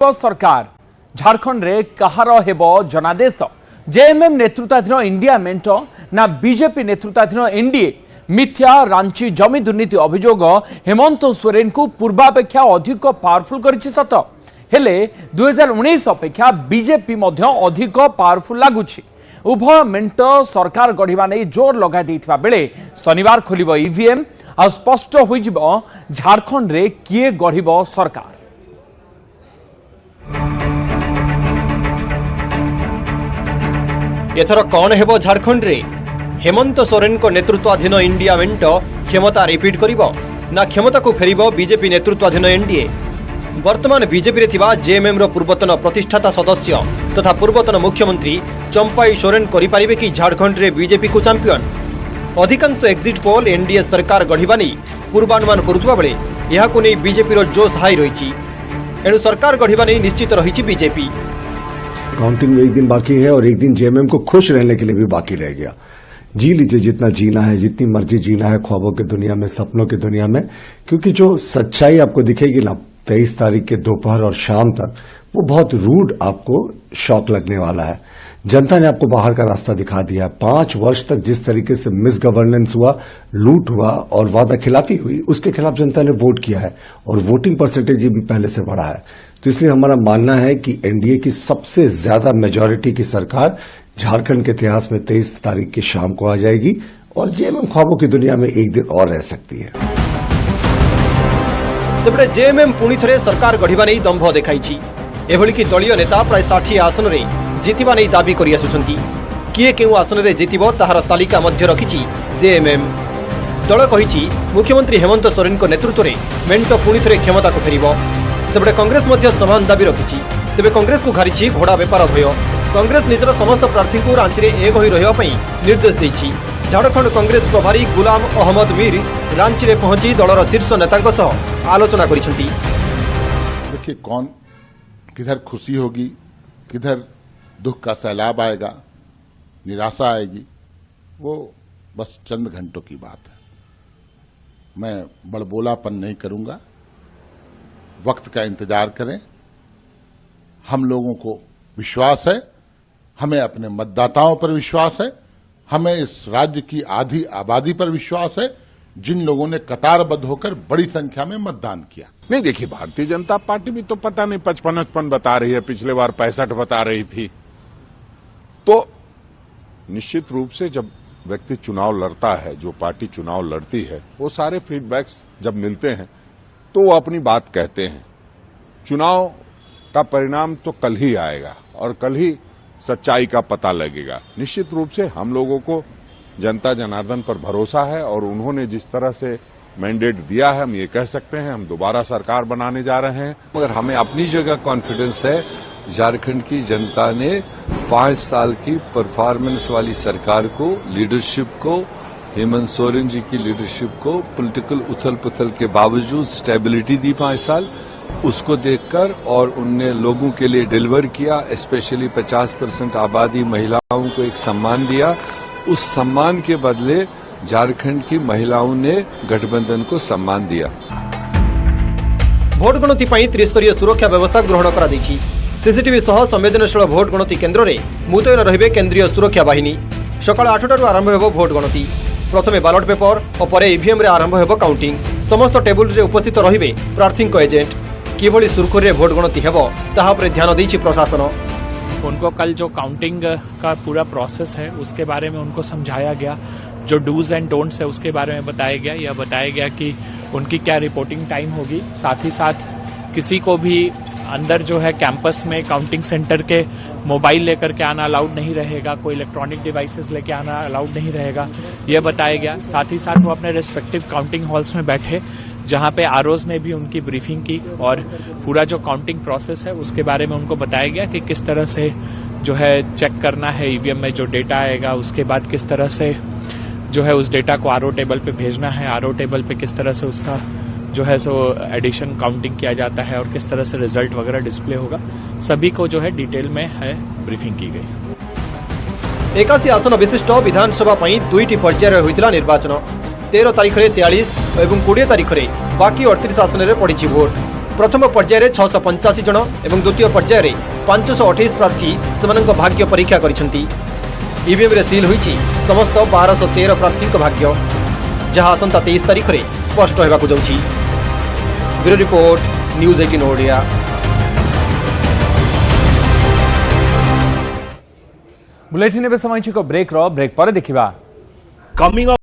सरकार झारखंड रे कहार हेबो जनादेश जेएमएम नेतृत्वाधीन इंडिया मेंट ना बीजेपी नेतृत्वाधीन एनडीए मिथ्या रांची जमी दुर्नीति अभियोग हेमंत सोरेन को पूर्वापेक्षा अधिक पावरफुल करिछि सत हेले 2019 अपेक्षा बीजेपी मध्य अधिक पावरफुल लागुछि। उभय मेंट सरकार गढ़िबा नै जोर लगा दैथिबा बेले शनिवार खोलिबो ईवीएम आ स्पष्ट होइजिबो झारखंड रे किए गढ़िबो सरकार। एथर कौन हेबो झारखंड रे? हेमंत सोरेन को नेतृत्वाधीन इंडिया मेंट क्षमता रिपीट करिबो ना क्षमता को फेरिबो बीजेपी नेतृत्वाधीन एनडीए? वर्तमान बीजेपी रे थिबा जेएमएम रो पूर्वतन प्रतिष्ठाता सदस्य तथा पूर्वतन मुख्यमंत्री चंपाई सोरेन करि पारिबे कि झारखंड रे बीजेपी को चैंपियन? अधिकांश एग्जिट पोल एनडीए सरकार गढ़िबा नै पूर्वानुमान करुवा बेले एहाकु नै बीजेपी रो जोश हाई रहिछि। एणु सरकार गढ़िबा नै निश्चित रहिछि बीजेपी। काउंटिंग में एक दिन बाकी है और एक दिन जेएमएम को खुश रहने के लिए भी बाकी रह गया। जी लीजिए जितना जीना है, जितनी मर्जी जीना है ख्वाबों की दुनिया में, सपनों की दुनिया में, क्योंकि जो सच्चाई आपको दिखेगी ना 23 तारीख के दोपहर और शाम तक, वो बहुत रूड आपको शॉक लगने वाला है। जनता ने आपको बाहर का रास्ता दिखा दिया। 5 वर्ष तक जिस तरीके से मिस गवर्नेंस हुआ, लूट हुआ और वादा खिलाफी हुई, उसके खिलाफ जनता ने वोट किया है और वोटिंग परसेंटेज भी पहले से बढ़ा है। तो इसलिए हमारा मानना है कि एनडीए की सबसे ज्यादा मेजॉरिटी की सरकार झारखंड के इतिहास में 23 तारीख की शाम को आ जाएगी और जेएमएम ख्वाबों की दुनिया में एक दिन और रह सकती है। सेपटे जेएमएम पुणी थरे सरकार गढ़िबा नै दंभ देखाइछि। एभली कि दलीय नेता प्राय 60 आसन रे जितिबा नै दाबी करि आसुछन्ति। किए केउ आसन रे जितिबो ताहार तालिका मध्य रखिछि जेएमएम। दल कहिछि मुख्यमंत्री हेमंत सोरेन को नेतृत्व रे मेंट पुणी थरे क्षमता को फेरिबो। सेपटे कांग्रेस मध्य समान दाबी रखिछि। तेबे कांग्रेस को घारिछि घोड़ा बेपार भय। कांग्रेस निजर समस्त प्रार्थी को रांची रे एक होई रहिबा पई निर्देश दैछि। झारखंड कांग्रेस प्रभारी गुलाम अहमद मीर रांची रे पहुंची दलर शीर्ष नेतांक सह आलोचना करिसंती। देखिए कौन किधर खुशी होगी, किधर दुख का सैलाब आएगा, निराशा आएगी, वो बस चंद घंटों की बात है। मैं बड़बोलापन नहीं करूंगा, वक्त का इंतजार करें। हम लोगों को विश्वास है, हमें अपने मतदाताओं पर विश्वास है, हमें इस राज्य की आधी आबादी पर विश्वास है, जिन लोगों ने कतारबद्ध होकर बड़ी संख्या में मतदान किया। नहीं देखिए, भारतीय जनता पार्टी भी तो पता नहीं 55 बता रही है, पिछले बार 65 बता रही थी। तो निश्चित रूप से जब व्यक्ति चुनाव लड़ता है, जो पार्टी चुनाव लड़ती है, वो सारे फीडबैक्स जब मिलते हैं तो वो अपनी बात कहते हैं। चुनाव का परिणाम तो कल ही आएगा और कल ही सच्चाई का पता लगेगा। निश्चित रूप से हम लोगों को जनता जनार्दन पर भरोसा है और उन्होंने जिस तरह से मैंडेट दिया है, हम ये कह सकते हैं हम दोबारा सरकार बनाने जा रहे हैं। मगर हमें अपनी जगह कॉन्फिडेंस है, झारखंड की जनता ने 5 साल की परफॉर्मेंस वाली सरकार को, लीडरशिप को, हेमंत सोरेन जी की लीडरशिप को, पॉलिटिकल उथल पुथल के बावजूद स्टेबिलिटी दी 5 साल, उसको देखकर और उनने लोगों के लिए डिलीवर किया। स्पेशली 50% आबादी महिलाओं को एक सम्मान दिया। उस सम्मान के बदले झारखंड की महिलाओं ने गठबंधन को सम्मान दिया। भोट गणति पई त्रिस्तरीय सुरक्षा व्यवस्था ग्रहण करा दैछि। सीसीटीवी सह संवेदनशील भोट गणति केन्द्र रे मुतयन रहिबे केंद्रीय सुरक्षा बाहिनी। सकाळ 8टारु आरंभ हेबो भोट गणति। प्रथमे बैलेट पेपर और परे ईवीएम रे आरंभ हेबो काउंटिंग। समस्त टेबुल रे उपस्थित रहिबे प्रार्थी को एजेंट। किभली सुरखुरी भोट गणति हेबो ताहा पर ध्यान दैछि प्रशासन। उनको कल जो काउंटिंग का पूरा प्रोसेस है उसके बारे में उनको समझाया गया। जो डूज एंड डोंट्स है उसके बारे में बताया गया। यह बताया गया कि उनकी क्या रिपोर्टिंग टाइम होगी। साथ ही साथ किसी को भी अंदर जो है कैंपस में काउंटिंग सेंटर के मोबाइल लेकर के आना अलाउड नहीं रहेगा, कोई इलेक्ट्रॉनिक डिवाइसेस लेके आना अलाउड नहीं रहेगा, यह बताया गया। साथ ही साथ वो अपने रिस्पेक्टिव काउंटिंग हॉल्स में बैठे, जहां पे आरओज ने भी उनकी ब्रीफिंग की और पूरा जो काउंटिंग प्रोसेस है उसके बारे में उनको बताया गया कि किस तरह से जो है चेक करना है ईवीएम में जो डेटा आएगा, उसके बाद किस तरह से जो है उस डेटा को आरओ टेबल पे भेजना है, आरओ टेबल पे किस तरह से उसका जो है सो एडिशन काउंटिंग किया जाता है और किस तरह से रिजल्ट वगैरह डिस्प्ले होगा, सभी को जो है डिटेल में है ब्रीफिंग की गई। 81 आसन विशिष्ट विधानसभा पई 2टी पर्याय होइतिला निर्वाचन। 13 तारिख रे 43 और 20 तारिख रे बाकी 38 आसन रे पड़िछि भोट। प्रथम पर्यायर 685 जन एवं द्वितीय पर्यायर 528 प्रार्थी सेमानक भाग्य परीक्षा करिसेंती। ईवीएम रे सील होईची समस्त 1213 प्रार्थी भाग्य, जहां आसंता 23 तारिख रे स्पष्ट होबाकू जाउची। Bureau report, news 18 Odia. Bulletin break पर देखा। कमिंग